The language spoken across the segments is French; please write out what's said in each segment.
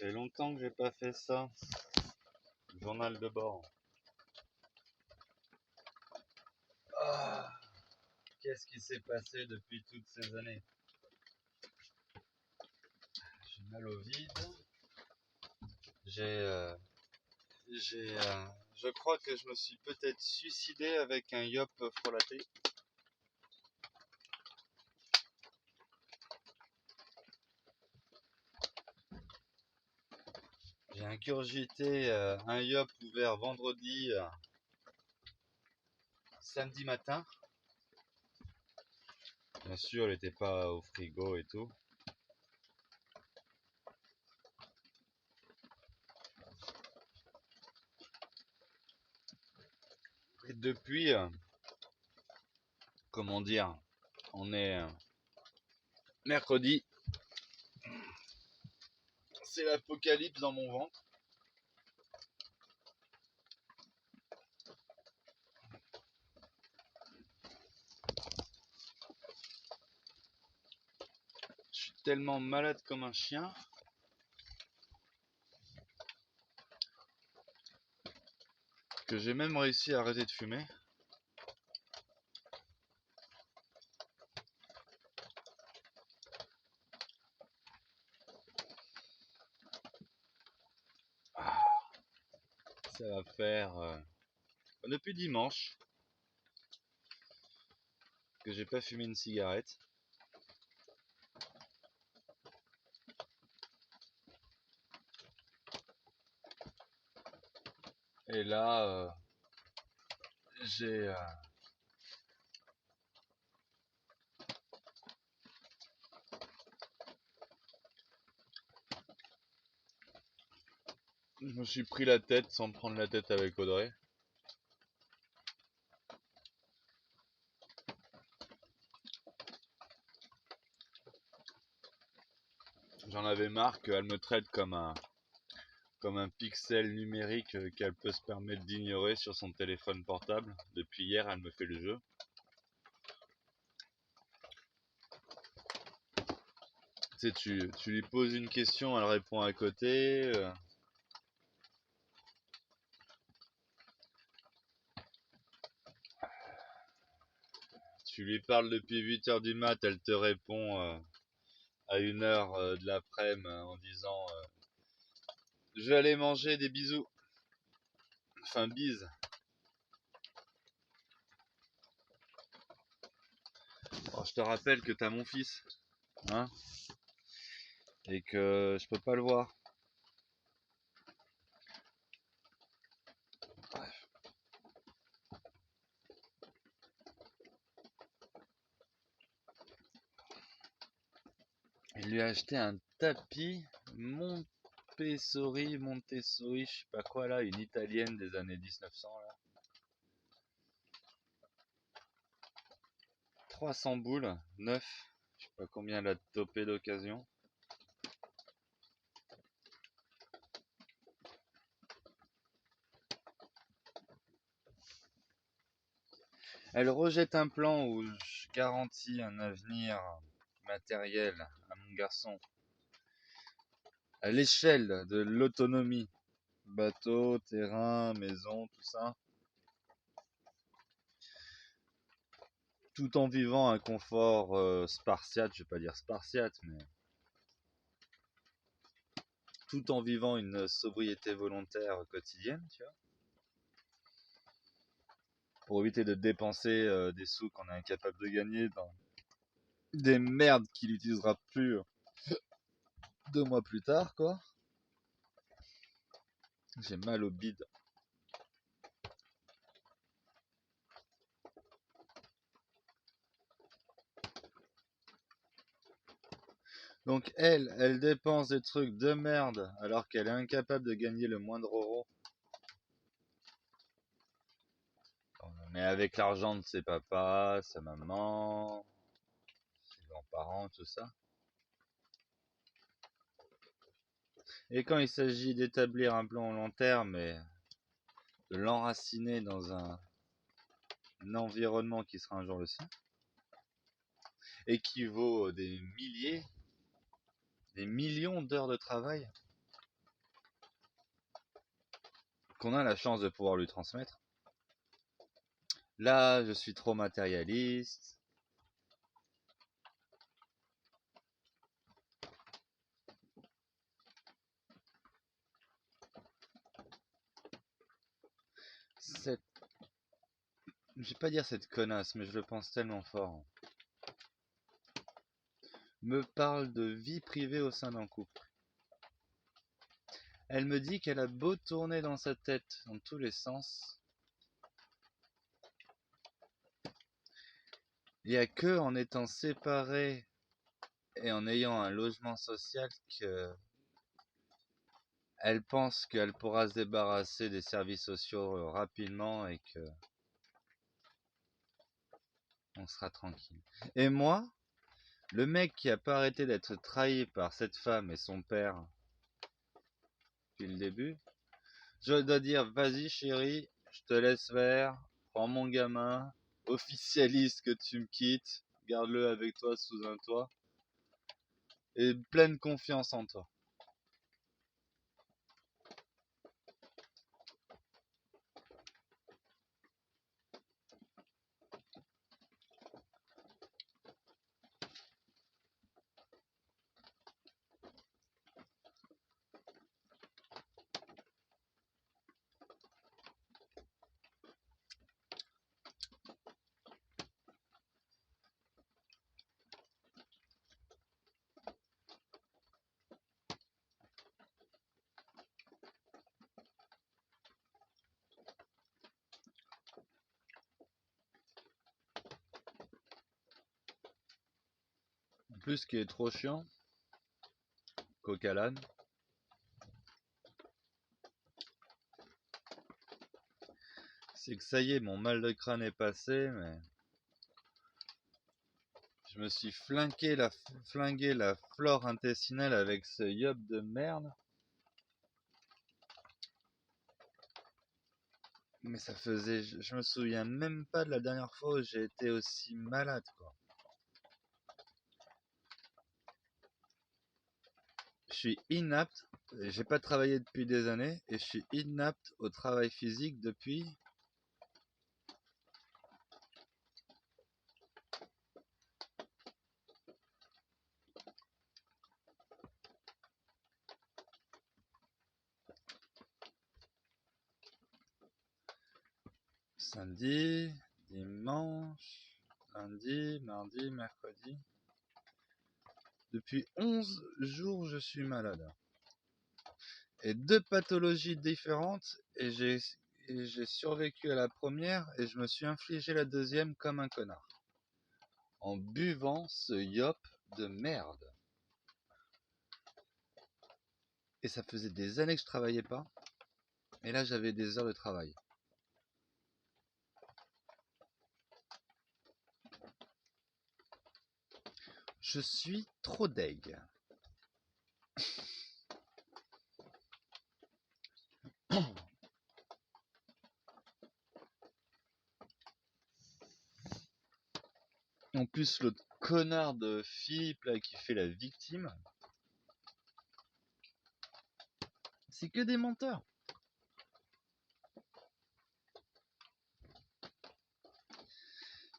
fait longtemps que j'ai pas fait ça. Journal de bord. Ah, qu'est-ce qui s'est passé depuis toutes ces années? J'ai mal au vide. Je crois que je me suis peut-être suicidé avec un yop frelaté. J'ai ingurgité un yop ouvert vendredi, samedi matin. Bien sûr, il n'était pas au frigo et tout. Et depuis, comment dire, on est mercredi. C'est l'apocalypse dans mon ventre. Je suis tellement malade comme un chien. Que j'ai même réussi à arrêter de fumer. Ça va faire depuis dimanche que j'ai pas fumé une cigarette. Et là, j'ai je me suis pris la tête sans me prendre la tête avec Audrey. J'en avais marre qu'elle me traite comme un pixel numérique qu'elle peut se permettre d'ignorer sur son téléphone portable. Depuis hier, elle me fait le jeu. Tu sais, tu lui poses une question, elle répond à côté. Tu lui parles depuis 8h du mat, elle te répond à 1h de l'après-midi en disant je vais aller manger, des bisous. Enfin, bise. Alors, je te rappelle que t'as mon fils, hein, et que je peux pas le voir. Bref. Il lui a acheté un tapis Montessori, je sais pas quoi là, une italienne des années 1900 là. 300 boules, neuf. Je sais pas combien elle a topé d'occasion. Elle rejette un plan où je garantis un avenir matériel à mon garçon à l'échelle de l'autonomie. Bateau, terrain, maison, tout ça. Tout en vivant un confort spartiate, je vais pas dire spartiate, mais tout en vivant une sobriété volontaire quotidienne, tu vois. Pour éviter de dépenser des sous qu'on est incapable de gagner dans des merdes qu'il n'utilisera plus 2 mois plus tard, quoi. J'ai mal au bide. Donc elle dépense des trucs de merde alors qu'elle est incapable de gagner le moindre euro. Mais avec l'argent de ses papas, sa maman, ses grands-parents, tout ça. Et quand il s'agit d'établir un plan long terme et de l'enraciner dans un environnement qui sera un jour le sien, et qui vaut des milliers, des millions d'heures de travail, qu'on a la chance de pouvoir lui transmettre. Là, je suis trop matérialiste. Cette... Je vais pas dire cette connasse, mais je le pense tellement fort. Me parle de vie privée au sein d'un couple. Elle me dit qu'elle a beau tourner dans sa tête dans tous les sens. Il n'y a que en étant séparés et en ayant un logement social que elle pense qu'elle pourra se débarrasser des services sociaux rapidement et que on sera tranquille. Et moi, le mec qui a pas arrêté d'être trahi par cette femme et son père depuis le début, je dois dire, vas-y chérie, je te laisse faire, prends mon gamin, officialise que tu me quittes, garde-le avec toi sous un toit, et pleine confiance en toi. En plus, ce qui est trop chiant, coq à l'âne, c'est que ça y est, mon mal de crâne est passé, mais je me suis flingué la flore intestinale avec ce yop de merde. Mais ça faisait, je me souviens même pas de la dernière fois où j'ai été aussi malade, quoi. Je suis inapte, j'ai pas travaillé depuis des années et je suis inapte au travail physique depuis samedi, dimanche, lundi, mardi, mercredi. Depuis 11 jours, je suis malade. Et deux pathologies différentes et j'ai survécu à la première et je me suis infligé la deuxième comme un connard. En buvant ce yop de merde. Et ça faisait des années que je travaillais pas. Et là, j'avais des heures de travail. Je suis trop deg. En plus, l'autre connard de Philippe là qui fait la victime, c'est que des menteurs.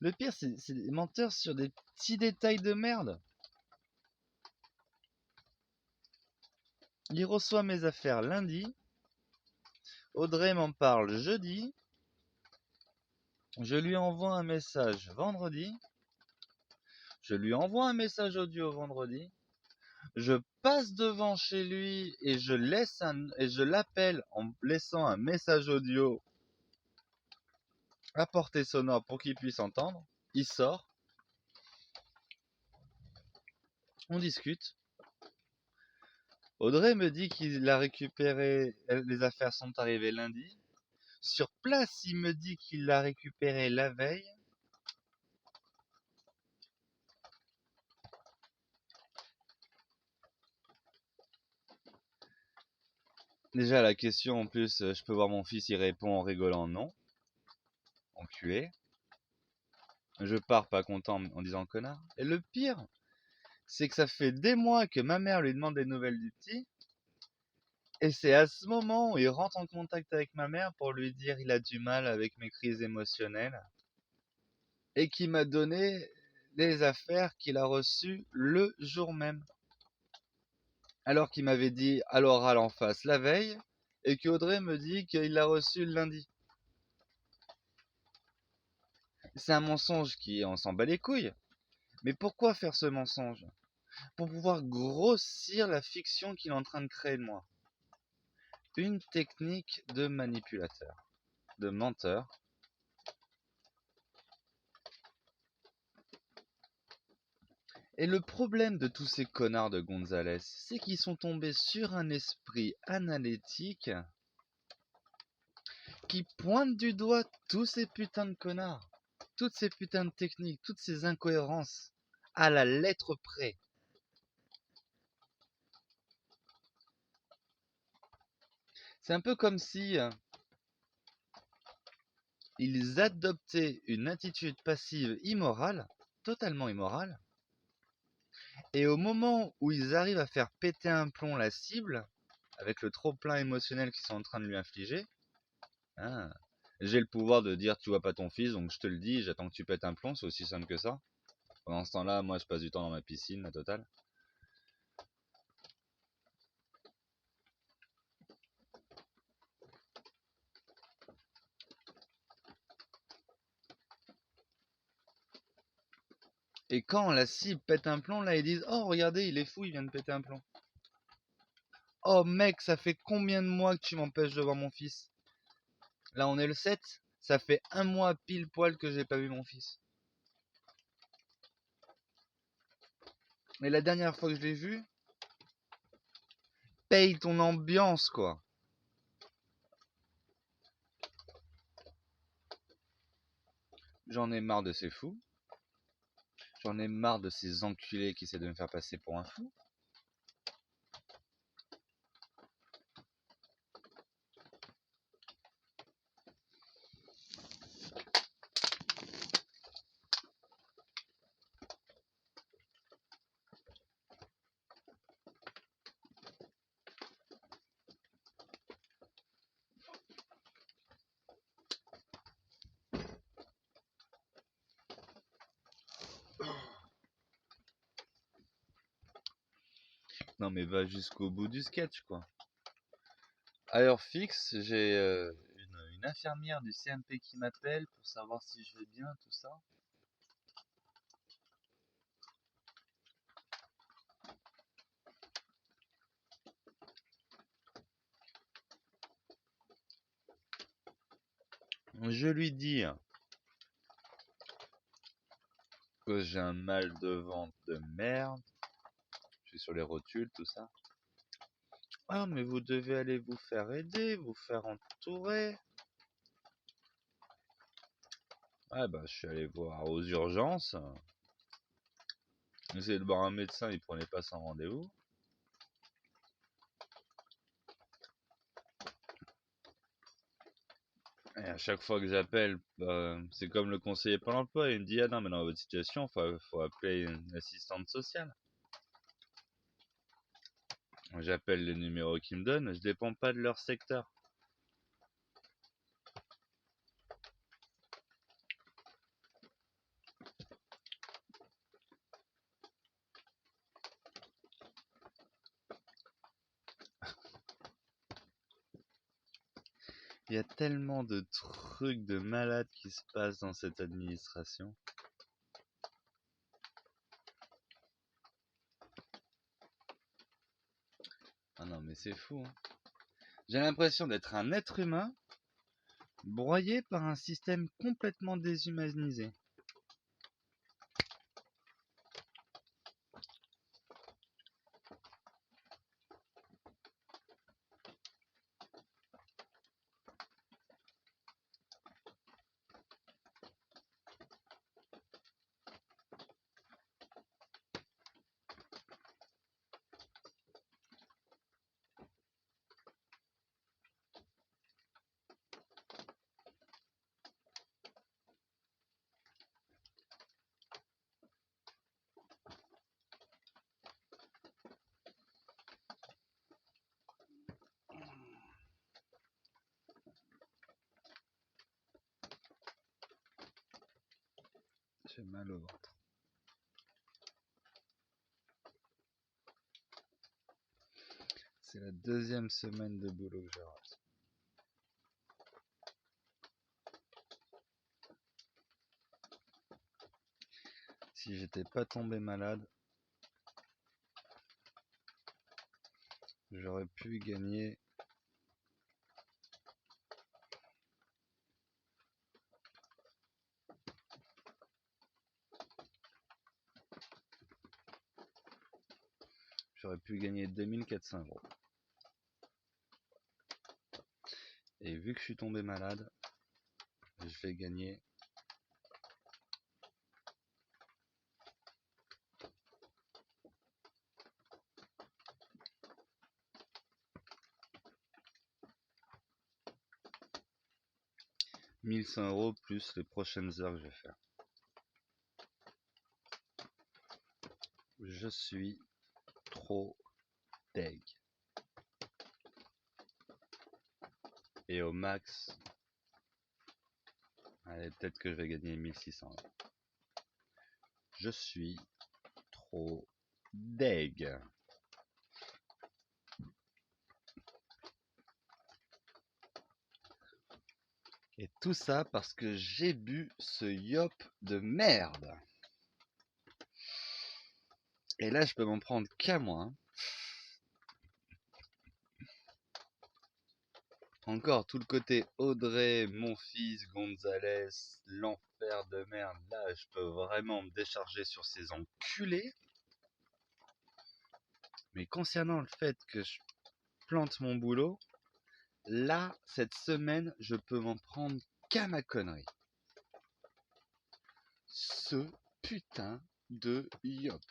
Le pire, c'est des menteurs sur des petits détails de merde. Il reçoit mes affaires lundi. Audrey m'en parle jeudi. Je lui envoie un message vendredi. Je lui envoie un message audio vendredi. Je passe devant chez lui et je l'appelle en laissant un message audio à portée sonore pour qu'il puisse entendre. Il sort. On discute. Audrey me dit qu'il a récupéré, les affaires sont arrivées lundi. Sur place, il me dit qu'il l'a récupéré la veille. Déjà, la question, en plus, je peux voir mon fils, il répond en rigolant non. Enculé. Je pars pas content en disant connard. Et le pire, c'est que ça fait des mois que ma mère lui demande des nouvelles du petit. Et c'est à ce moment où il rentre en contact avec ma mère pour lui dire il a du mal avec mes crises émotionnelles et qui m'a donné les affaires qu'il a reçues le jour même. Alors qu'il m'avait dit à l'oral en face la veille et qu'Audrey me dit qu'il l'a reçu le lundi. C'est un mensonge on s'en bat les couilles. Mais pourquoi faire ce mensonge? Pour pouvoir grossir la fiction qu'il est en train de créer de moi. Une technique de manipulateur, de menteur. Et le problème de tous ces connards de Gonzalez, c'est qu'ils sont tombés sur un esprit analytique qui pointe du doigt tous ces putains de connards, toutes ces putains de techniques, toutes ces incohérences, à la lettre près. C'est un peu comme si ils adoptaient une attitude passive immorale, totalement immorale, et au moment où ils arrivent à faire péter un plomb la cible, avec le trop-plein émotionnel qu'ils sont en train de lui infliger, hein, j'ai le pouvoir de dire tu vois pas ton fils, donc je te le dis, j'attends que tu pètes un plomb, c'est aussi simple que ça. Pendant ce temps-là, moi je passe du temps dans ma piscine, la totale. Et quand la cible pète un plomb, là ils disent oh regardez, il est fou, il vient de péter un plomb. Oh mec, ça fait combien de mois que tu m'empêches de voir mon fils? Là on est le 7, ça fait un mois pile poil que j'ai pas vu mon fils. Et la dernière fois que je l'ai vu, paye ton ambiance quoi. J'en ai marre de ces fous. J'en ai marre de ces enculés qui essaient de me faire passer pour un fou. Non mais va jusqu'au bout du sketch quoi. À heure fixe, j'ai une infirmière du CMP qui m'appelle pour savoir si je vais bien, tout ça. Je lui dis que j'ai un mal de ventre de merde. Je suis sur les rotules, tout ça. Ah mais vous devez aller vous faire aider, vous faire entourer. Ah bah je suis allé voir aux urgences. J'essayais de voir un médecin, il prenait pas son rendez-vous. Et à chaque fois que j'appelle, c'est comme le conseiller Pôle emploi, il me dit ah non mais dans votre situation, faut appeler une assistante sociale. J'appelle le numéro qu'ils me donnent, je dépends pas de leur secteur. Il y a tellement de trucs de malades qui se passent dans cette administration. Ah non mais c'est fou, hein. J'ai l'impression d'être un être humain broyé par un système complètement déshumanisé. fait mal au ventre. C'est la deuxième semaine de boulot que je rate. Si j'étais pas tombé malade, j'aurais pu gagner j'aurais pu gagner 2400 €. Et vu que je suis tombé malade, je vais gagner 1100 € plus les prochaines heures que je vais faire. Je suis trop deg. Et au max, allez, peut-être que je vais gagner 1600 €. Je suis trop deg. Et tout ça parce que j'ai bu ce yop de merde. Et là, je peux m'en prendre qu'à moi. Hein. Encore tout le côté Audrey, mon fils, Gonzalez, l'enfer de merde. Là, je peux vraiment me décharger sur ces enculés. Mais concernant le fait que je plante mon boulot, là, cette semaine, je peux m'en prendre qu'à ma connerie. Ce putain de yop.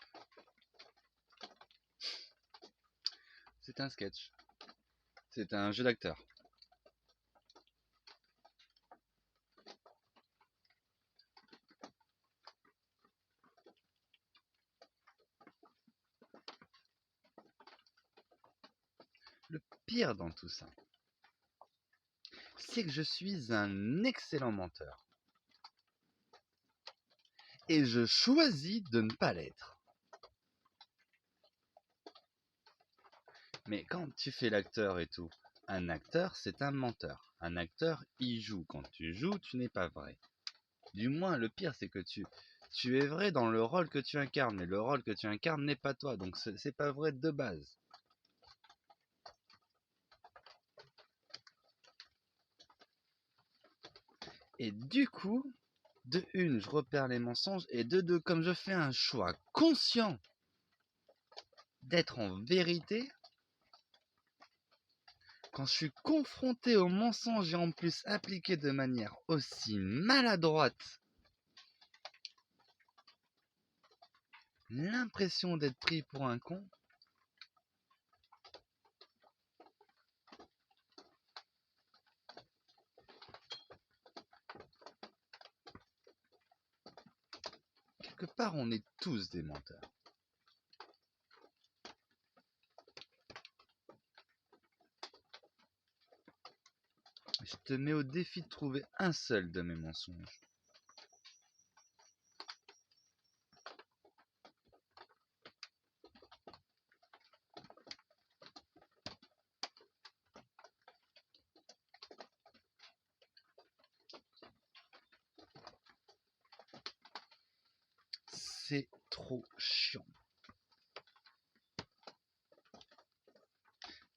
C'est un sketch. C'est un jeu d'acteur. Le pire dans tout ça, c'est que je suis un excellent menteur. Et je choisis de ne pas l'être. Mais quand tu fais l'acteur et tout, un acteur, c'est un menteur. Un acteur, il joue. Quand tu joues, tu n'es pas vrai. Du moins, le pire, c'est que tu es vrai dans le rôle que tu incarnes, mais le rôle que tu incarnes n'est pas toi. Donc, c'est pas vrai de base. Et du coup, de une, je repère les mensonges, et de deux, comme je fais un choix conscient d'être en vérité, quand je suis confronté aux mensonges et en plus appliqué de manière aussi maladroite, l'impression d'être pris pour un con, quelque part on est tous des menteurs. Je te mets au défi de trouver un seul de mes mensonges. C'est trop chiant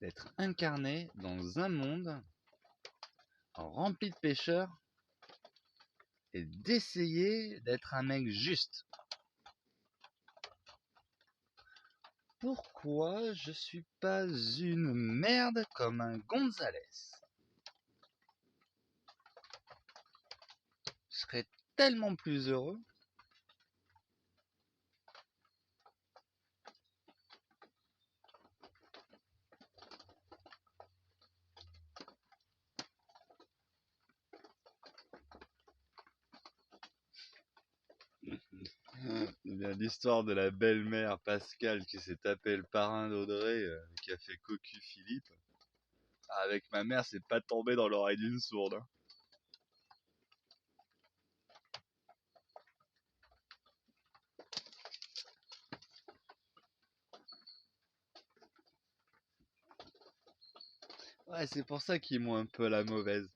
d'être incarné dans un monde rempli de pécheurs et d'essayer d'être un mec juste. Pourquoi je suis pas une merde comme un Gonzalez? Je serais tellement plus heureux. Il y a l'histoire de la belle-mère Pascal qui s'est tapé le parrain d'Audrey, qui a fait cocu Philippe. Avec ma mère, c'est pas tombé dans l'oreille d'une sourde. Hein. Ouais, c'est pour ça qu'ils m'ont un peu la mauvaise.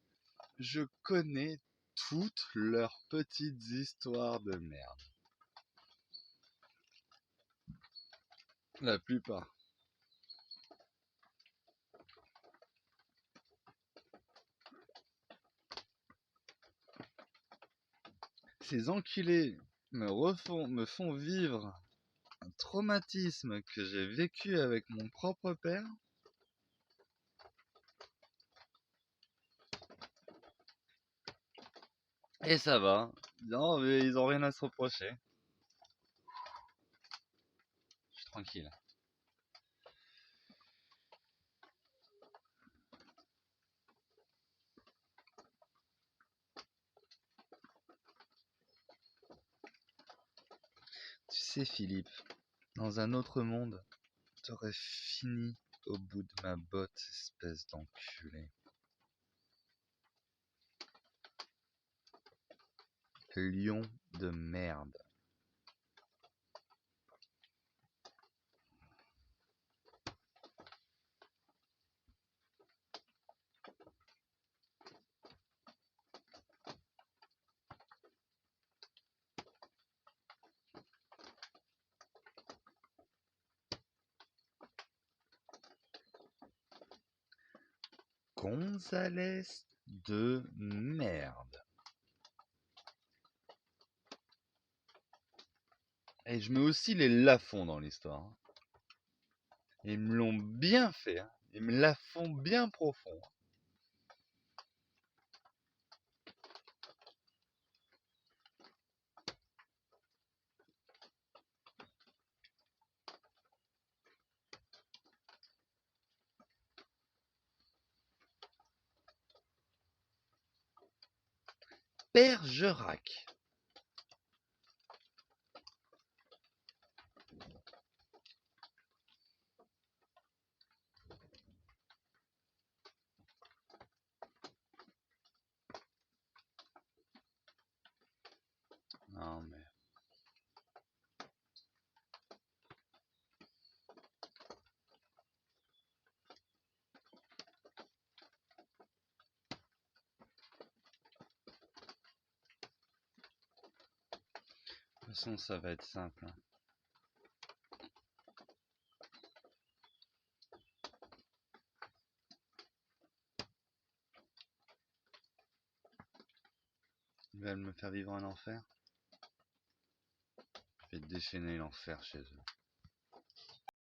Je connais toutes leurs petites histoires de merde. La plupart. Ces enculés me font vivre un traumatisme que j'ai vécu avec mon propre père. Et ça va. Non, mais ils ont rien à se reprocher. Je suis tranquille. Tu sais, Philippe, dans un autre monde, t'aurais fini au bout de ma botte, espèce d'enculé. Lion de merde. Gonzalez de merde. Et je mets aussi les Lafont dans l'histoire. Ils me l'ont bien fait. Hein. Ils me la font bien profond. Bergerac. Non mais... De toute façon, ça va être simple. Hein. Ils veulent me faire vivre un enfer. Je vais déchaîner l'enfer chez eux.